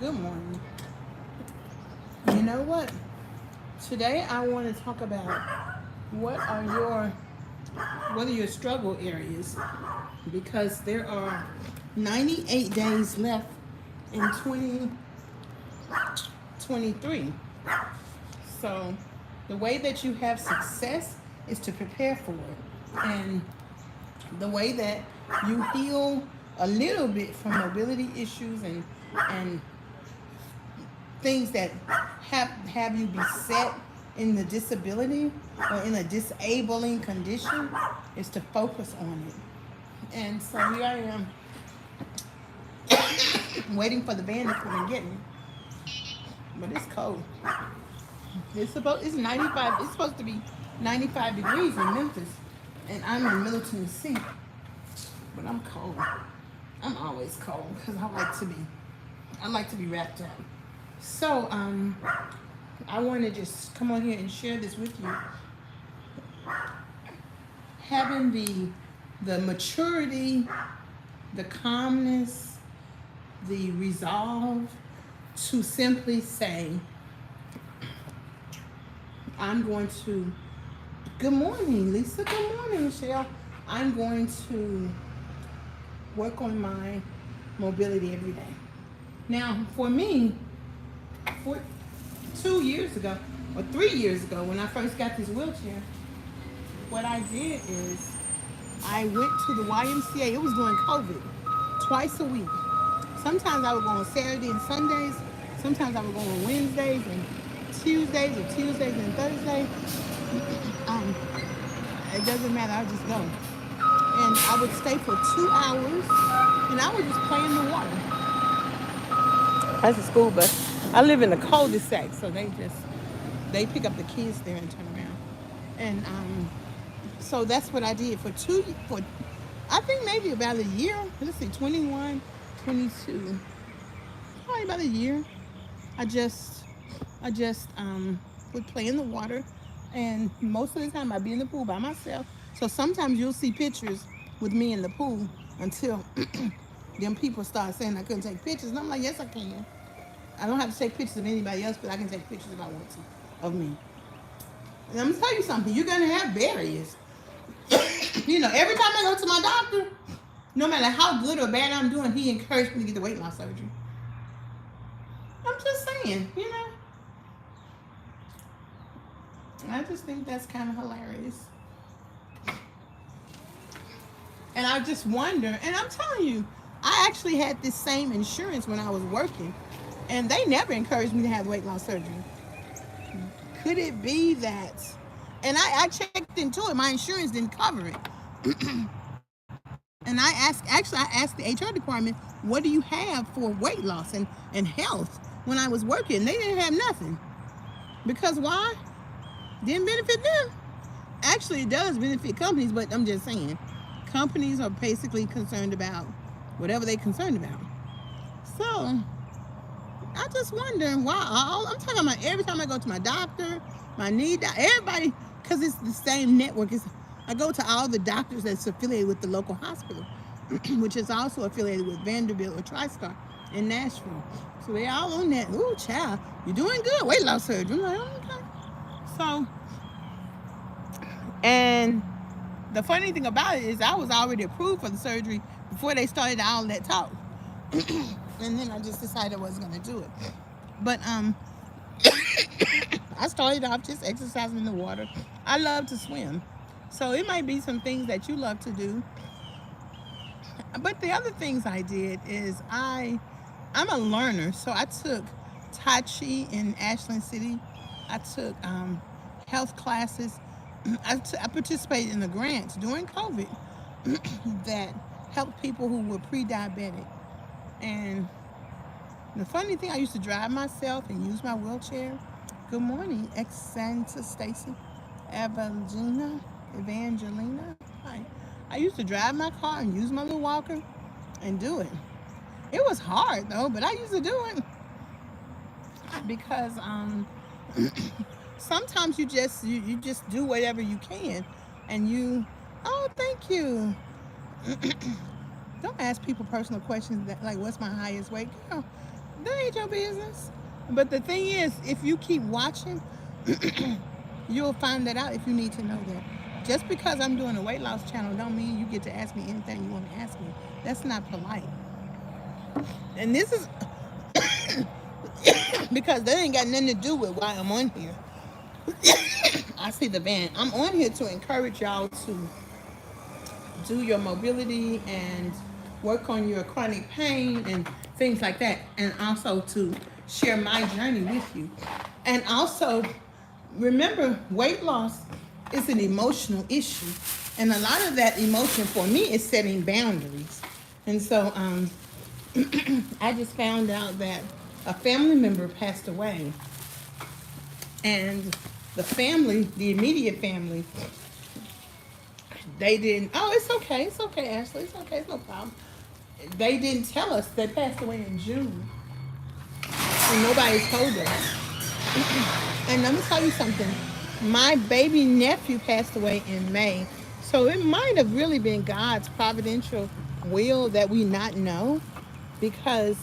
Good morning. You know what? Today I want to talk about what are your what are your struggle areas, because there are 98 days left in 2023. So the way that you have success is to prepare for it. And the way that you heal a little bit from mobility issues and things that have you beset in the disability or in a disabling condition is to focus on it. And so here I am waiting for the band to come and get me. But it's cold. It's 95. It's supposed to be 95 degrees in Memphis, and I'm in Middle Tennessee. But I'm cold. I'm always cold because I like to be wrapped up. So I want to just come on here and share this with you. Having the maturity, the calmness, the resolve to simply say, I'm going to, good morning, Lisa, good morning, Michelle. I'm going to work on my mobility every day. Now, for me, 2 years ago, or 3 years ago, when I first got this wheelchair, what I did is I went to the YMCA. It was during COVID, twice a week. Sometimes I would go on Saturday and Sundays. Sometimes I would go on Wednesdays and Tuesdays, or Tuesdays and Thursdays. Um, it doesn't matter. I would just go, and I would stay for 2 hours, and I would just play in the water. That's a school bus. I live in a cul-de-sac, so they pick up the kids there and turn around. And so that's what I did for I think maybe about a year. Let's see, 21, 22, probably about a year. I just would play in the water, and most of the time I'd be in the pool by myself. So sometimes you'll see pictures with me in the pool until them people start saying I couldn't take pictures, and I'm like, yes, I can. I don't have to take pictures of anybody else, but I can take pictures if I want to of me. And I'm gonna tell you something. You're gonna have barriers. Every time I go to my doctor, no matter how good or bad I'm doing, he encouraged me to get the weight loss surgery. I'm just saying. I just think that's kind of hilarious. And I just wonder, and I'm telling you, I actually had this same insurance when I was working, and they never encouraged me to have weight loss surgery. Could it be that? And I checked into it. My insurance didn't cover it. And I asked the HR department, what do you have for weight loss and health? When I was working, they didn't have nothing. Because why? Didn't benefit them. Actually, it does benefit companies, but I'm just saying, companies are basically concerned about whatever they're concerned about. So I just wonder why. I'm talking about every time I go to my doctor, my knee doctor, everybody, because it's the same network. I go to all the doctors that's affiliated with the local hospital, which is also affiliated with Vanderbilt or TriStar in Nashville. So they all on that. Ooh, child, you're doing good. Weight loss surgery. I'm like, oh, okay. So, and the funny thing about it is I was already approved for the surgery before they started all that talk. And then I just decided I wasn't going to do it. But I started off just exercising in the water. I love to swim. So it might be some things that you love to do. But the other things I did is I'm a learner. So I took Tai Chi in Ashland City. I took health classes. I participated in a grant during COVID that helped people who were pre-diabetic. And the funny thing, I used to drive myself and use my wheelchair. Good morning, ex-Santa Stacy, Evangelina. Hi. I used to drive my car and use my little walker and do it. It was hard though, but I used to do it because sometimes you just do whatever you can, and oh, thank you. Don't ask people personal questions like, what's my highest weight? Girl, That ain't your business. But the thing is, if you keep watching, you'll find that out if you need to know that. Just because I'm doing a weight loss channel don't mean you get to ask me anything you want to ask me. That's not polite. And this is because that ain't got nothing to do with why I'm on here. I see the van. I'm on here to encourage y'all to do your mobility and work on your chronic pain and things like that, and also to share my journey with you. And also, remember, weight loss is an emotional issue, and a lot of that emotion for me is setting boundaries. And so, I just found out that a family member passed away, and the immediate family, they didn't. Oh, it's okay, Ashley, it's okay, it's no problem. They didn't tell us they passed away in June, and nobody told us. And let me tell you something. My baby nephew passed away in May, so it might have really been God's providential will that we not know, because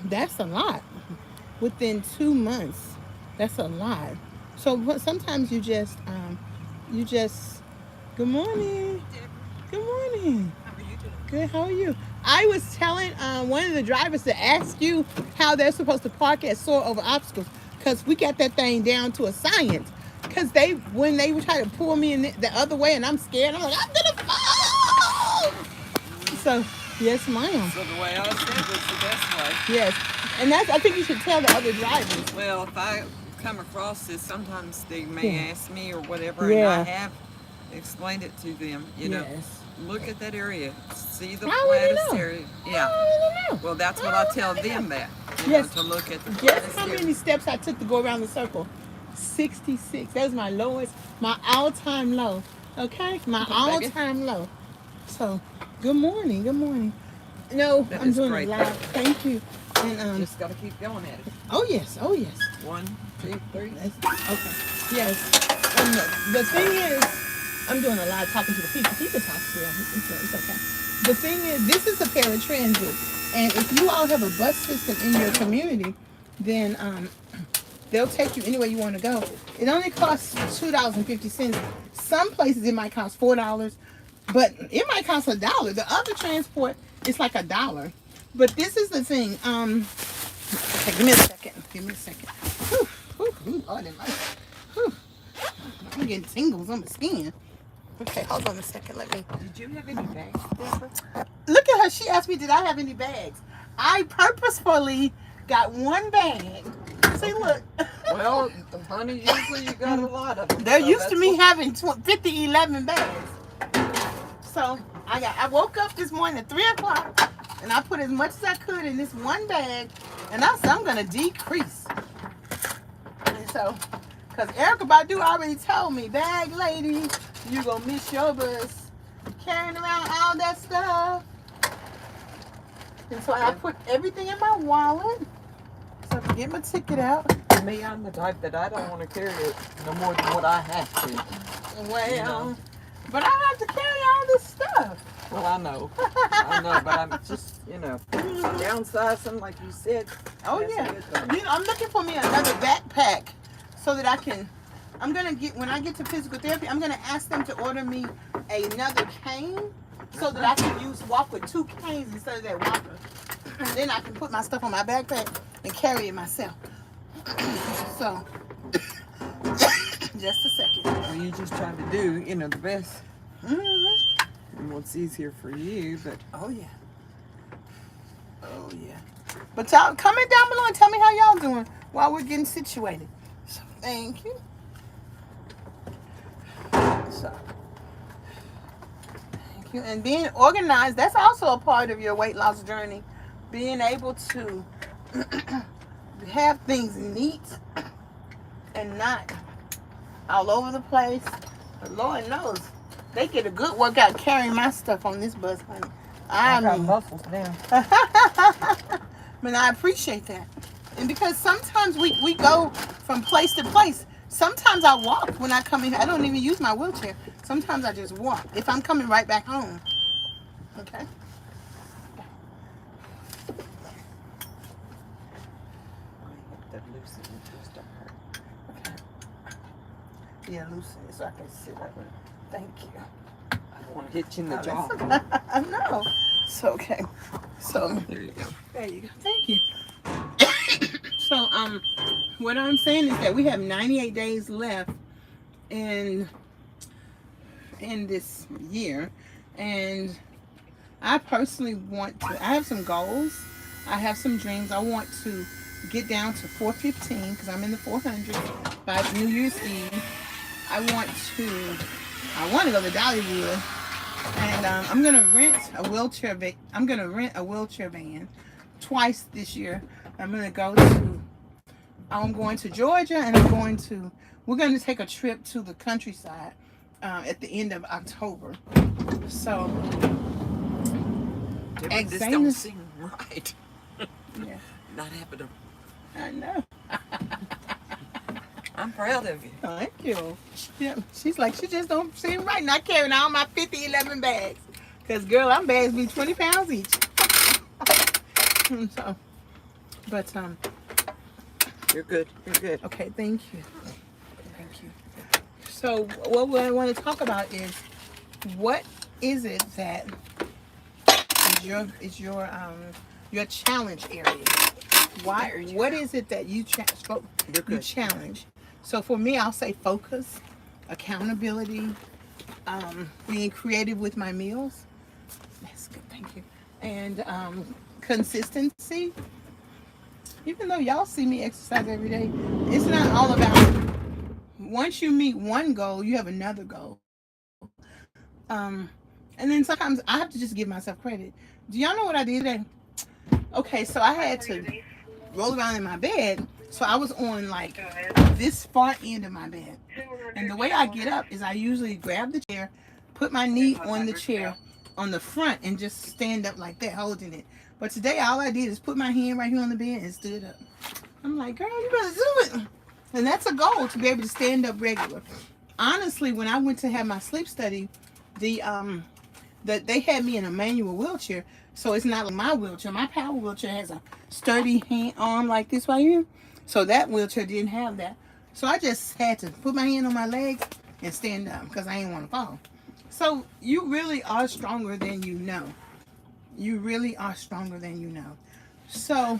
that's a lot. Within 2 months, that's a lot. So sometimes you just. Good morning. Good morning. Good. How are you? I was telling one of the drivers to ask you how they're supposed to park at Soar Over Obstacles, because we got that thing down to a science. Because when they were trying to pull me in the other way, and I'm scared, I'm like, I'm gonna fall. So yes, ma'am. So the way I said was the best way. Yes, and I think you should tell the other drivers. Well, if I come across this, sometimes they may Yeah. ask me or whatever, Yeah. and I have explained it to them. Yes. Look at that area, see the I already flattest know. area. I Yeah. already know. Well, that's what I tell them that. Yes. To look at the Guess flattest how area. many steps I took to go around the circle? 66. That was my lowest, my all-time low. Okay? My Baby. all-time low. So, good morning. Good morning. No, That I'm is doing great. it live. Thank you. And Just got to keep going at it. oh yes, oh yes. 1, 2, 3. Okay. Yes. And the thing is, I'm doing a lot of talking to the people. People talk to them. It's okay. The thing is, this is a paratransit, and if you all have a bus system in your community, then they'll take you anywhere you want to go. It only costs $2.50. Some places it might cost $4, but it might cost $1. The other transport is like $1. But this is the thing. Okay, give me a second. Give me a second. Whew, whew, Lord have mercy. Whew. I'm getting tingles on my skin. Okay, hold on a second. Let me. Did you have any bags, Deborah? Look at her. She asked me, did I have any bags? I purposefully got one bag. See, look. Well, honey, usually you got a lot of them. They're so used to that's me what- having 50, 11 bags. So I woke up this morning at 3 o'clock, and I put as much as I could in this one bag, and I said I'm gonna decrease. And so, because Erica Badu already told me, bag lady, you gonna miss your bus carrying around all that stuff. And so I put everything in my wallet, so I can get my ticket out. Me, I'm the type that I don't want to carry it no more than what I have to. Well, but I have to carry all this stuff. Well, I know, but I'm just, downsizing, like you said. Oh That's a yeah. good thing. I'm looking for me another backpack so that I'm gonna when I get to physical therapy, I'm gonna ask them to order me another cane so that I can walk with 2 canes instead of that walker. And then I can put my stuff on my backpack and carry it myself. So just a second. Well, you just trying to do, the best Mm-hmm. and what's easier for you, but Oh yeah. Oh yeah. But y'all comment down below and tell me how y'all doing while we're getting situated. So thank you. So thank you. And being organized, that's also a part of your weight loss journey. Being able to have things neat and not all over the place. But Lord knows, they get a good workout carrying my stuff on this bus, honey. I got mean, muscles now. but I appreciate that. And because sometimes we go from place to place. Sometimes I walk when I come in. I don't even use my wheelchair. Sometimes I just walk if I'm coming right back home. Okay. to loosen it. Just don't hurt. Okay. Yeah, loosen it so I can sit up. Thank you. I don't want to hit you in the jaw. No. So, okay. So, There you go. there you go. Thank you. So, what I'm saying is that we have 98 days left in this year, and I personally want to. I have some goals. I have some dreams. I want to get down to 415 because I'm in the 400s by New Year's Eve. I want to go to Dollywood, and I'm gonna rent a wheelchair. I'm gonna rent a wheelchair van twice this year. I'm going to Georgia, and we're going to take a trip to the countryside at the end of October. So, Yeah, but this don't seem right. Yeah. Not happening. I know. I'm proud of you. Thank you. Yeah, she's like, she just don't seem right. Not carrying all my 11 bags. Because, girl, our bags be 20 pounds each. So, but, You're good. You're good. okay, thank you. Thank you. So, what I want to talk about is, what is it that is your challenge area? What is it that you challenge? So for me, I'll say focus, accountability, being creative with my meals. That's good, thank you. And consistency. Even though y'all see me exercise every day, it's not all about, once you meet one goal, you have another goal. And then sometimes I have to just give myself credit. Do y'all know what I did today? Okay, so I had to roll around in my bed. So I was on like this far end of my bed. And the way I get up is I usually grab the chair, put my knee on the chair on the front, and just stand up like that, holding it. But today all I did is put my hand right here on the bed and stood up. I'm like, girl, you better do it. And that's a goal, to be able to stand up regular. Honestly, when I went to have my sleep study, they had me in a manual wheelchair. So it's not like my wheelchair. My power wheelchair has a sturdy arm like this right here. So that wheelchair didn't have that. So I just had to put my hand on my legs and stand up because I didn't want to fall. So you really are stronger than you know. You really are stronger than you know. So,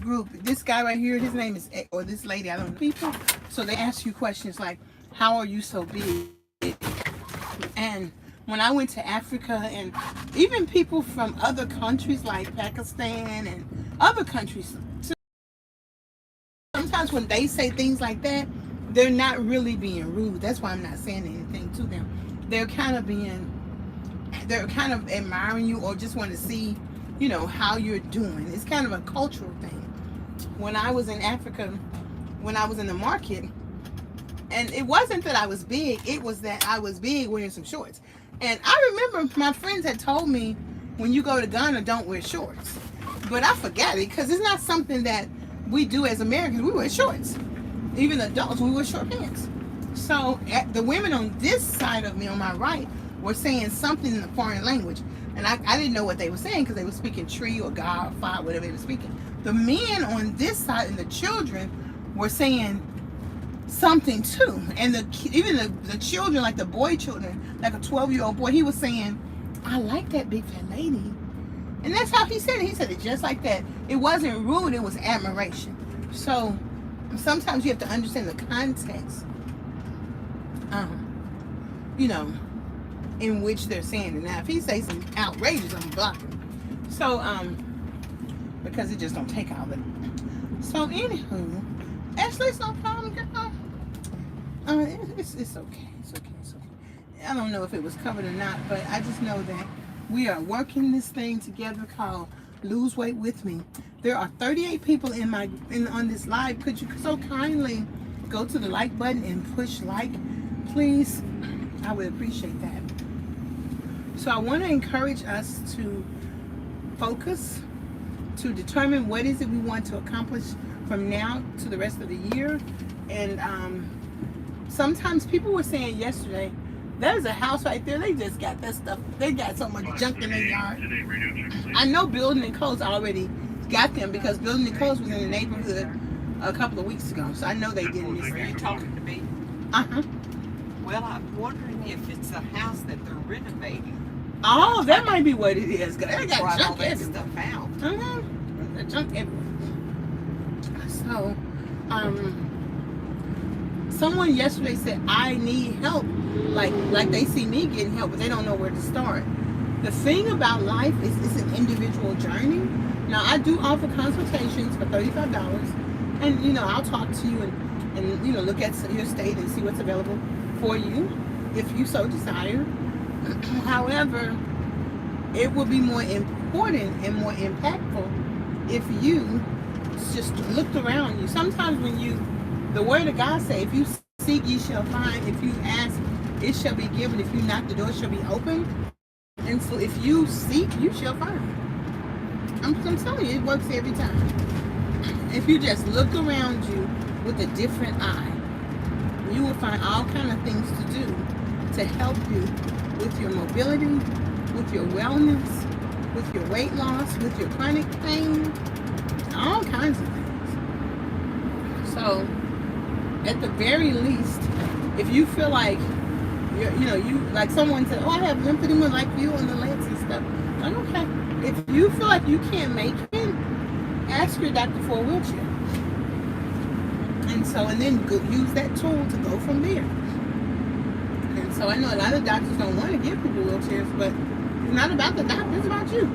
group, this guy right here, his name is, or this lady, I don't know, people. So they ask you questions like, how are you so big? And when I went to Africa, and even people from other countries like Pakistan and other countries, sometimes when they say things like that, they're not really being rude. That's why I'm not saying anything to them. They're kind of admiring you, or just want to see, how you're doing. It's kind of a cultural thing. When I was in Africa, when I was in the market, and it wasn't that I was big, it was that I was big wearing some shorts. And I remember my friends had told me, when you go to Ghana, don't wear shorts. But I forgot it, because it's not something that we do as Americans. We wear shorts. Even adults, we wear short pants. So the women on this side of me, on my right, were saying something in a foreign language. And I didn't know what they were saying, because they were speaking tree or God or fire, whatever they were speaking. The men on this side and the children were saying something too. And even the children, like the boy children, like a 12-year-old boy, he was saying, I like that big fat lady. And that's how he said it. He said it just like that. It wasn't rude, it was admiration. So sometimes you have to understand the context, in which they're saying it. Now, if he says some outrageous, I'm blocking. So, because it just don't take all of it. So, anywho, Ashley, it's no problem, girl. It's okay. It's okay. It's okay. I don't know if it was covered or not, but I just know that we are working this thing together called Lose Weight With Me. There are 38 people on this live. Could you so kindly go to the like button and push like, please? I would appreciate that. So I want to encourage us to focus, to determine what is it we want to accomplish from now to the rest of the year. And sometimes people were saying yesterday, there's a house right there, they just got that stuff, they got so much junk in their yard. I know Building and Codes already got them because Building the Coast was in the neighborhood a couple of weeks ago, so I know they didn't miss Are you that. talking to me? Uh-huh. Well, I'm wondering if it's a house that they're renovating. Oh, that might be what it is. Cause they got Brought all junk that everywhere. stuff out. The junk everywhere. So, someone yesterday said I need help, like they see me getting help, but they don't know where to start. The thing about life is it's an individual journey. Now I do offer consultations for $35, and I'll talk to you and look at your state and see what's available for you if you so desire. However, it will be more important and more impactful if you just looked around you. Sometimes when the word of God says, if you seek, ye shall find. If you ask, it shall be given. If you knock, the door shall be open. And so if you seek, you shall find. I'm telling you, it works every time. If you just look around you with a different eye, you will find all kind of things to do to help you with your mobility, with your wellness, with your weight loss, with your chronic pain, all kinds of things. So, at the very least, if you feel like you like someone said, "Oh, I have lymphedema like you on the legs and stuff," I'm okay. If you feel like you can't make it, ask your doctor for a wheelchair, and then use that tool to go from there. And so I know a lot of doctors don't want to give people wheelchairs, but it's not about the doctor, it's about you.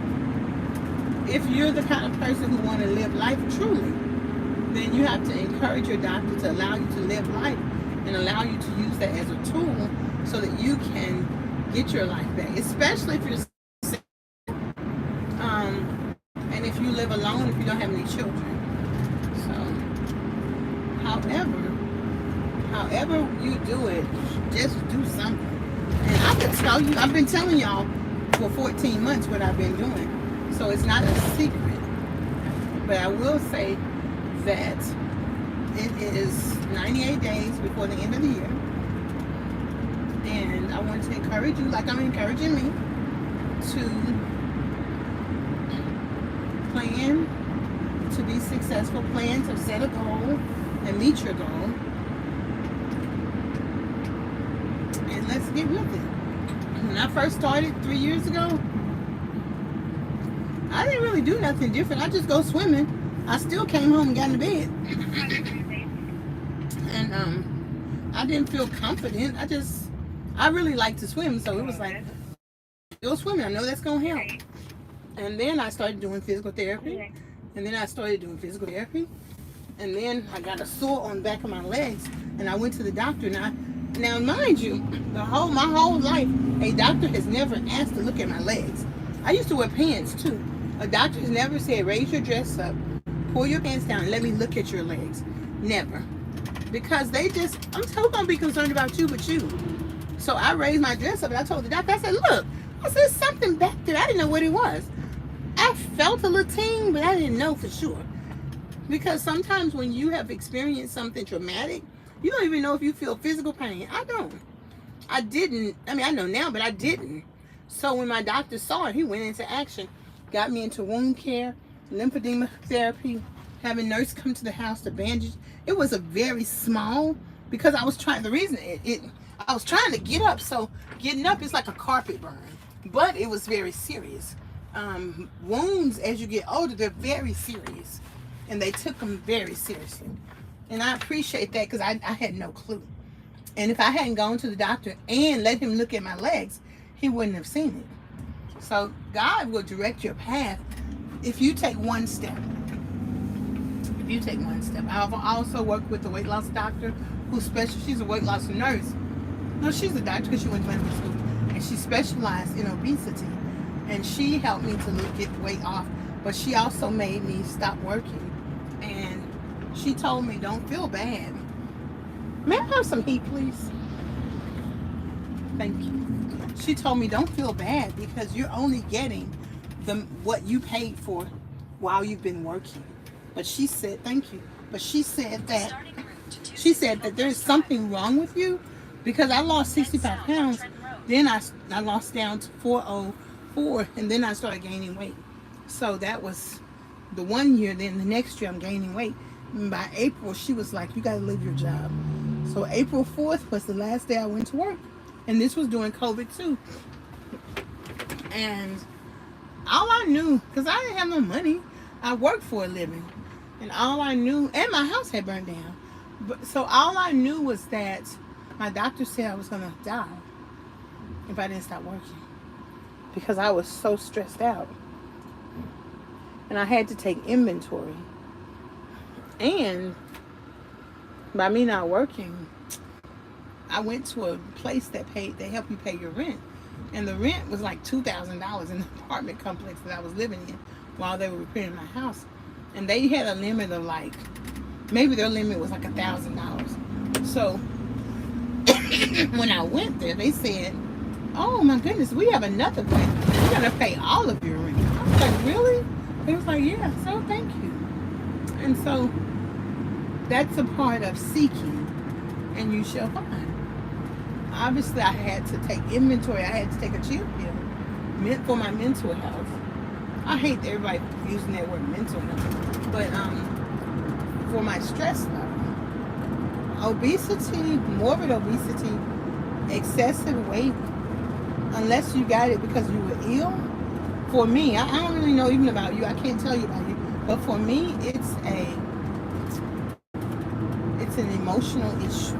If you're the kind of person who want to live life truly, then you have to encourage your doctor to allow you to live life and allow you to use that as a tool so that you can get your life back, especially if you're sick. And if you live alone, if you don't have any children. So, however you do it, just do something. And I can tell you, I've been telling y'all for 14 months what I've been doing. So it's not a secret. But I will say that it is 98 days before the end of the year. And I want to encourage you, like I'm encouraging me, to plan to be successful, plan to set a goal and meet your goal. And let's get with it. When I first started 3 years ago, I didn't really do nothing different. I just go swimming. I still came home and got into bed. And I didn't feel confident. I really like to swim, so it was like, go swimming. I know that's going to help. And then I started doing physical therapy. And then I started doing physical therapy. And then I got a sore on the back of my legs. And I went to the doctor. Now mind you, my whole life, a doctor has never asked to look at my legs. I used to wear pants too. A doctor has never said, raise your dress up, pull your pants down, and let me look at your legs. Never. Because I'm still going to be concerned about you, but you. So I raised my dress up and I told the doctor, I said, look, something back there. I didn't know what it was. I felt a little ting, but I didn't know for sure. Because sometimes when you have experienced something traumatic, you don't even know if you feel physical pain. I don't. I didn't. I mean, I know now, but I didn't. So when my doctor saw it, he went into action. Got me into wound care, lymphedema therapy, having nurse come to the house to bandage. It was a very small, because I was trying to get up. So getting up is like a carpet burn, but it was very serious. Wounds, as you get older, they're very serious, and they took them very seriously. And I appreciate that because I had no clue. And if I hadn't gone to the doctor and let him look at my legs, he wouldn't have seen it. So God will direct your path if you take one step. If you take one step. I've also worked with a weight loss doctor she's a weight loss nurse. No, she's a doctor because she went to medical school. And she specialized in obesity. And she helped me to get weight off. But she also made me stop working. And she told me, don't feel bad. May I have some heat, please? Thank you. She told me, don't feel bad because you're only getting what you paid for while you've been working. But she said, thank you. But she said that there's something wrong with you because I lost 65 pounds. Then I lost down to 404 and then I started gaining weight. So that was the 1 year, then the next year I'm gaining weight. And by April, she was like, you got to leave your job. So April 4th was the last day I went to work. And this was during COVID too. And all I knew, because I didn't have no money, I worked for a living. And all I knew, and my house had burned down. But so all I knew was that my doctor said I was going to die if I didn't stop working. Because I was so stressed out. And I had to take inventory. And by me not working, I went to a place that they help you pay your rent. And the rent was like $2,000 in the apartment complex that I was living in while they were repairing my house. And they had a limit of like, maybe their limit was like $1,000. So when I went there, they said, oh my goodness, we have another place. We're going to pay all of your rent. I was like, really? They was like, yeah, so thank you. And so that's a part of seeking, and you shall find. Obviously, I had to take inventory. I had to take a chill pill for my mental health. I hate everybody using that word mental health, but for my stress level, obesity, morbid obesity, excessive weight, unless you got it because you were ill. For me, I don't really know even about you. I can't tell you about you, but for me, it's an emotional issue.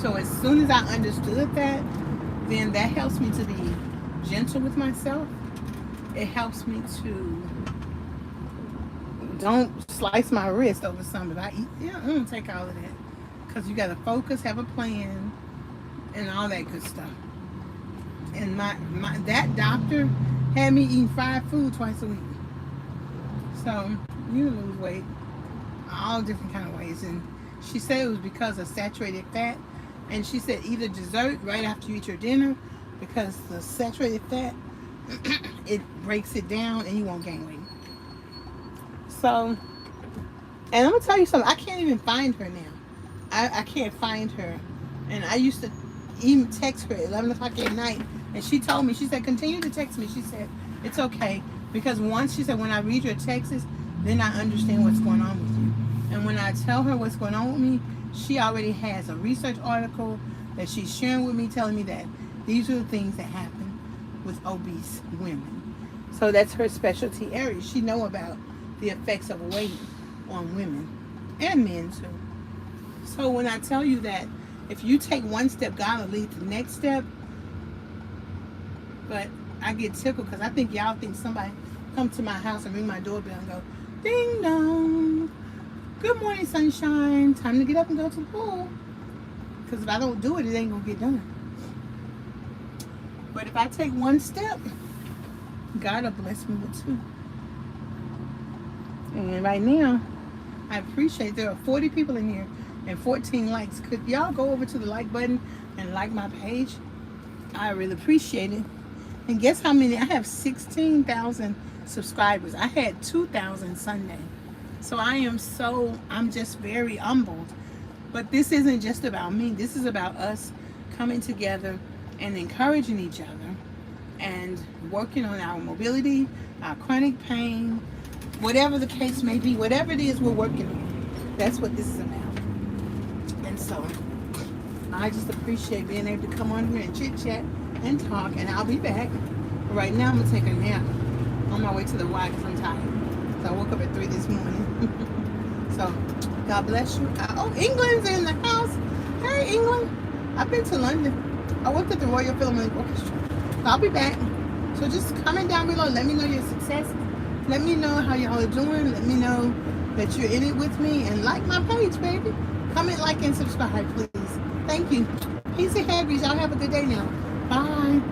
So as soon as I understood that, then that helps me to be gentle with myself. It helps me to don't slice my wrist over something. If I eat, I don't take all of that. Because you got to focus, have a plan, and all that good stuff. And that doctor had me eating fried food twice a week. So you lose weight all different kind of ways. And she said it was because of saturated fat. And she said either dessert right after you eat your dinner, because the saturated fat, it breaks it down and you won't gain weight. So, and I'm going to tell you something. I can't even find her now. I can't find her. And I used to even text her at 11 o'clock at night. And she told me, she said, continue to text me. She said, it's okay. Because once, she said, when I read your texts, then I understand what's going on with you. And when I tell her what's going on with me, she already has a research article that she's sharing with me, telling me that these are the things that happen with obese women. So that's her specialty area. She know about the effects of weight on women and men too. So when I tell you that if you take one step, God will lead to the next step. But I get tickled because I think y'all think somebody come to my house and ring my doorbell and go, ding dong, good morning sunshine, time to get up and go to the pool. Because if I don't do it, it ain't gonna get done. But if I take one step, God will bless me with two. And right now, I appreciate there are 40 people in here and 14 likes. Could y'all go over to the like button and like my page? I really appreciate it. And guess how many? I have 16,000 subscribers. I had 2,000 Sunday. So I'm just very humbled. But this isn't just about me. This is about us coming together and encouraging each other and working on our mobility, our chronic pain, whatever the case may be, whatever it is we're working on. That's what this is about. And so I just appreciate being able to come on here and chit chat and talk, and I'll be back. Right now I'm gonna take a nap on my way to the Y because I'm tired. So I woke up at 3 this morning. So God bless you. Oh, England's in the house. Hey, England. I've been to London. I worked at the Royal Philharmonic Orchestra. So I'll be back. So just comment down below. Let me know your success. Let me know how y'all are doing. Let me know that you're in it with me. And like my page, baby. Comment, like, and subscribe, please. Thank you. Peace and happiness. Y'all have a good day now. Bye.